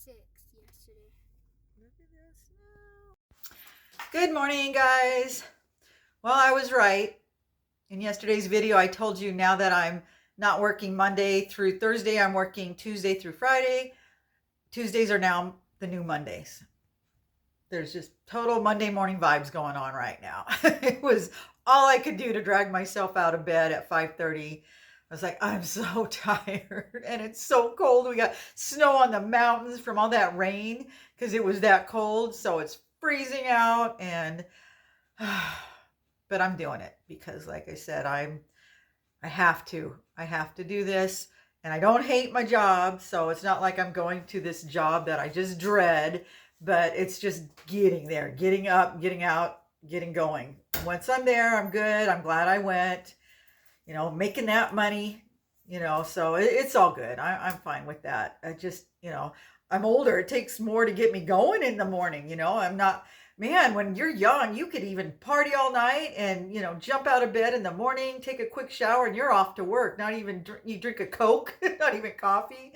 6 yesterday. Look at this snow. Good morning, guys. Well, I was right. In yesterday's video, I told you now that I'm not working Monday through Thursday, I'm working Tuesday through Friday. Tuesdays are now the new Mondays. There's just total Monday morning vibes going on right now. It was all I could do to drag myself out of bed at 5:30. I was like, I'm so tired and it's so cold. We got snow on the mountains from all that rain because it was that cold. So it's freezing out and but I'm doing it because like I said, I have to. I have to do this. And I don't hate my job, so it's not like I'm going to this job that I just dread, but it's just getting there, getting up, getting out, getting going. Once I'm there, I'm good. I'm glad I went, making that money, so it's all good. I'm fine with that. I just, I'm older. It takes more to get me going in the morning, I'm not, man, when you're young, you could even party all night and, jump out of bed in the morning, take a quick shower, and you're off to work. Not even you drink a Coke, not even coffee.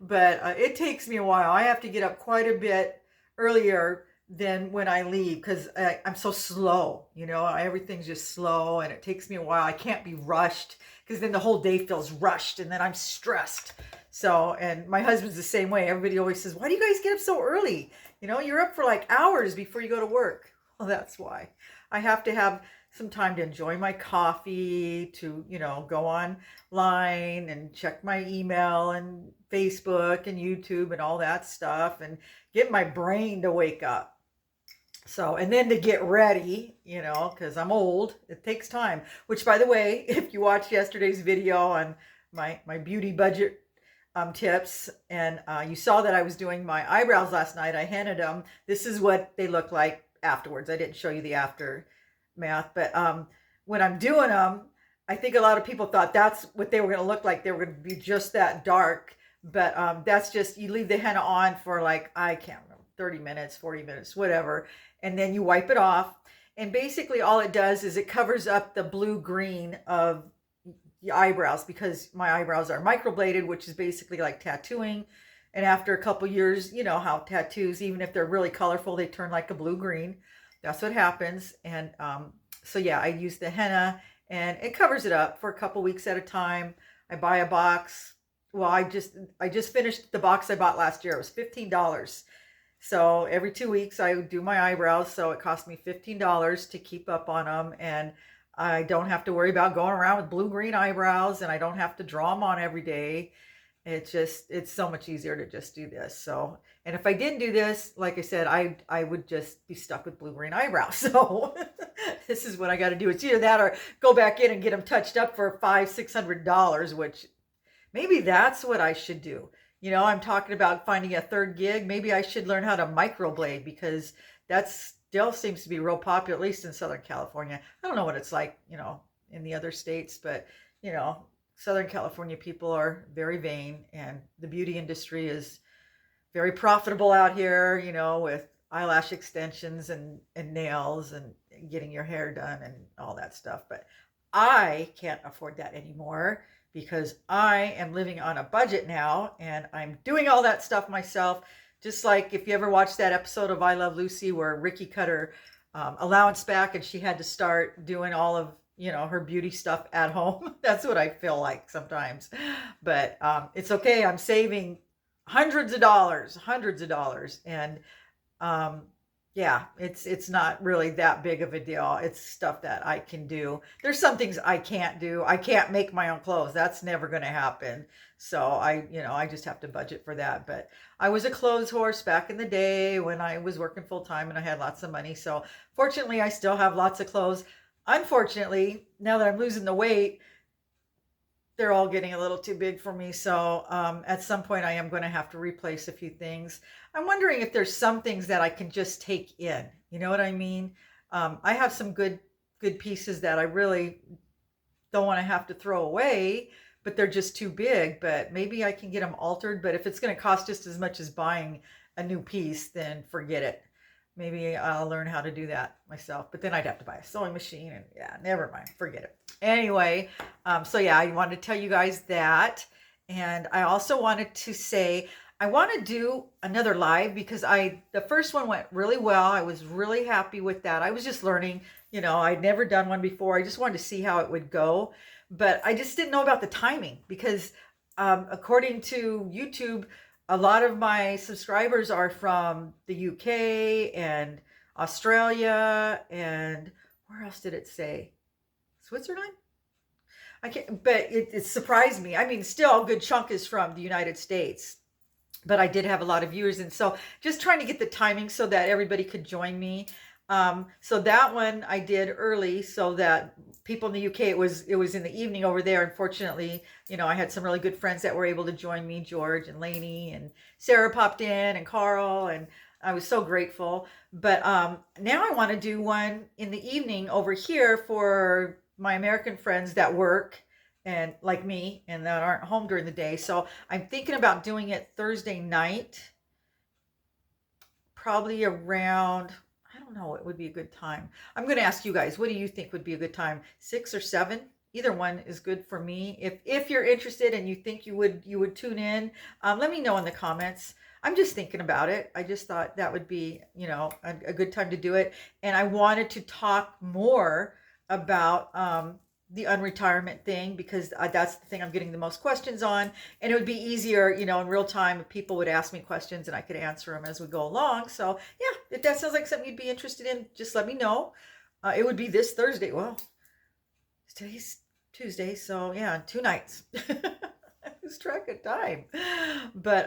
But it takes me a while. I have to get up quite a bit earlier than when I leave because I'm so slow. Everything's just slow and it takes me a while. I can't be rushed because then the whole day feels rushed and then I'm stressed. So, and my husband's the same way. Everybody always says, why do you guys get up so early? You're up for like hours before you go to work. Well, that's why. I have to have some time to enjoy my coffee, to, go online and check my email and Facebook and YouTube and all that stuff and get my brain to wake up. So, and then to get ready, because I'm old, it takes time. Which, by the way, if you watched yesterday's video on my beauty budget tips, and you saw that I was doing my eyebrows last night, I hennaed them. This is what they look like afterwards. I didn't show you the aftermath, but when I'm doing them, I think a lot of people thought that's what they were going to look like. They were going to be just that dark, but that's just, you leave the henna on for like, I can't remember, 30 minutes, 40 minutes, whatever, and then you wipe it off. And basically all it does is it covers up the blue-green of the eyebrows because my eyebrows are microbladed, which is basically like tattooing. And after a couple years, you know how tattoos, even if they're really colorful, they turn like a blue-green. That's what happens. And so yeah, I use the henna and it covers it up for a couple weeks at a time. I buy a box. Well, I just finished the box I bought last year. It was $15. So every 2 weeks I do my eyebrows. So it cost me $15 to keep up on them. And I don't have to worry about going around with blue-green eyebrows and I don't have to draw them on every day. It's so much easier to just do this. So, and if I didn't do this, like I said, I would just be stuck with blue-green eyebrows. So this is what I got to do. It's either that or go back in and get them touched up for $500-600, which maybe that's what I should do. I'm talking about finding a third gig. Maybe I should learn how to microblade because that still seems to be real popular, at least in Southern California. I don't know what it's like, in the other states, but, Southern California people are very vain and the beauty industry is very profitable out here, with eyelash extensions and nails and getting your hair done and all that stuff. But I can't afford that anymore because I am living on a budget now and I'm doing all that stuff myself. Just like if you ever watched that episode of I Love Lucy where Ricky cut her allowance back and she had to start doing all of her beauty stuff at home. That's what I feel like sometimes. But it's okay. I'm saving hundreds of dollars. And yeah, it's not really that big of a deal. It's stuff that I can do. There's some things I can't do. I can't make my own clothes. That's never going to happen. So I just have to budget for that. But I was a clothes horse back in the day when I was working full time and I had lots of money. So fortunately, I still have lots of clothes. Unfortunately, now that I'm losing the weight, they're all getting a little too big for me. So at some point I am going to have to replace a few things. I'm wondering if there's some things that I can just take in. You know what I mean? I have some good pieces that I really don't want to have to throw away, but they're just too big. But maybe I can get them altered. But if it's going to cost just as much as buying a new piece, then forget it. Maybe I'll learn how to do that myself, but then I'd have to buy a sewing machine and yeah, never mind, forget it. Anyway, so yeah, I wanted to tell you guys that. And I also wanted to say, I want to do another live because the first one went really well. I was really happy with that. I was just learning, I'd never done one before. I just wanted to see how it would go, but I just didn't know about the timing because according to YouTube, a lot of my subscribers are from the UK and Australia, and where else did it say? Switzerland? I can't, but it surprised me. I mean, still a good chunk is from the United States, but I did have a lot of viewers. And so just trying to get the timing so that everybody could join me. So that one I did early so that people in the UK, it was in the evening over there. Unfortunately, I had some really good friends that were able to join me, George and Lainey and Sarah popped in and Carl, and I was so grateful. But now I want to do one in the evening over here for my American friends that work and like me and that aren't home during the day. So I'm thinking about doing it Thursday night, probably around, I don't know, it would be a good time. I'm going to ask you guys, what do you think would be a good time? 6 or 7? Either one is good for me. If you're interested and you think you would tune in, let me know in the comments. I'm just thinking about it. I just thought that would be, a good time to do it. And I wanted to talk more about the unretirement thing because that's the thing I'm getting the most questions on, and it would be easier, in real time if people would ask me questions and I could answer them as we go along. So yeah, if that sounds like something you'd be interested in, just let me know. It would be this Thursday. Well, today's Tuesday, so yeah, 2 nights. I lose track of time, but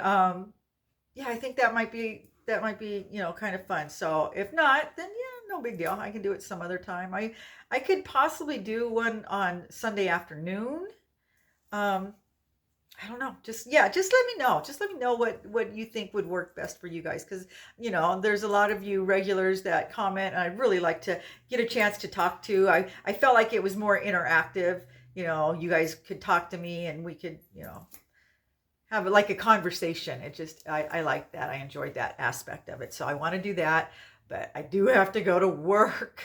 yeah, I think that might be kind of fun. So if not, then yeah, no big deal. I can do it some other time. I could possibly do one on Sunday afternoon. I don't know. Just let me know. Just let me know what you think would work best for you guys, because there's a lot of you regulars that comment, and I'd really like to get a chance to talk to. I felt like it was more interactive. You guys could talk to me and we could have like a conversation. It just, I like that. I enjoyed that aspect of it. So I want to do that, but I do have to go to work.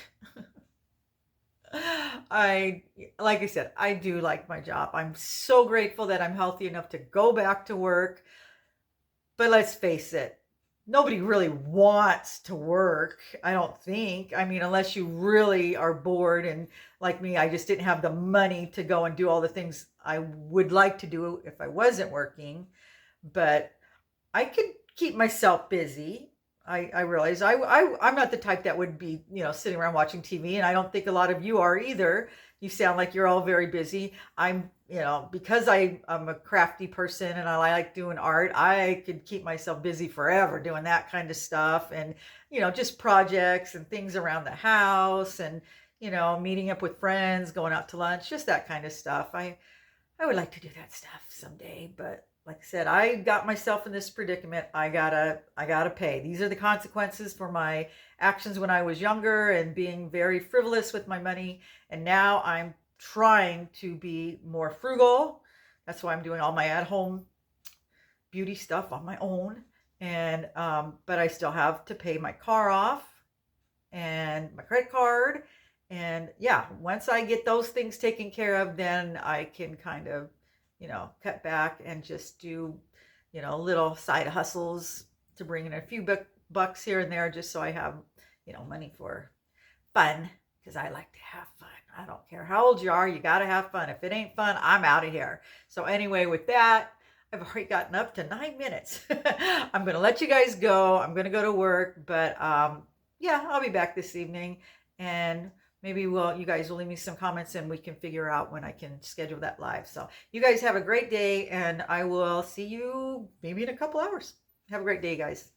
Like I said, I do like my job. I'm so grateful that I'm healthy enough to go back to work. But let's face it, nobody really wants to work, I don't think. I mean, unless you really are bored, and like me, I just didn't have the money to go and do all the things I would like to do if I wasn't working. But I could keep myself busy. I realize I'm not the type that would be, sitting around watching TV, and I don't think a lot of you are either. You sound like you're all very busy. I'm, because I'm a crafty person and I like doing art, I could keep myself busy forever doing that kind of stuff, and, just projects and things around the house, and, meeting up with friends, going out to lunch, just that kind of stuff. I would like to do that stuff someday, but like I said, I got myself in this predicament. I gotta pay. These are the consequences for my actions when I was younger and being very frivolous with my money. And now I'm trying to be more frugal. That's why I'm doing all my at-home beauty stuff on my own. And but I still have to pay my car off and my credit card. And yeah, once I get those things taken care of, then I can kind of cut back and just do, little side hustles to bring in a few bucks here and there, just so I have, money for fun, because I like to have fun. I don't care how old you are, you got to have fun. If it ain't fun, I'm out of here. So anyway, with that, I've already gotten up to 9 minutes. I'm going to let you guys go. I'm going to go to work, but yeah, I'll be back this evening, and maybe you guys will leave me some comments and we can figure out when I can schedule that live. So you guys have a great day, and I will see you maybe in a couple hours. Have a great day, guys.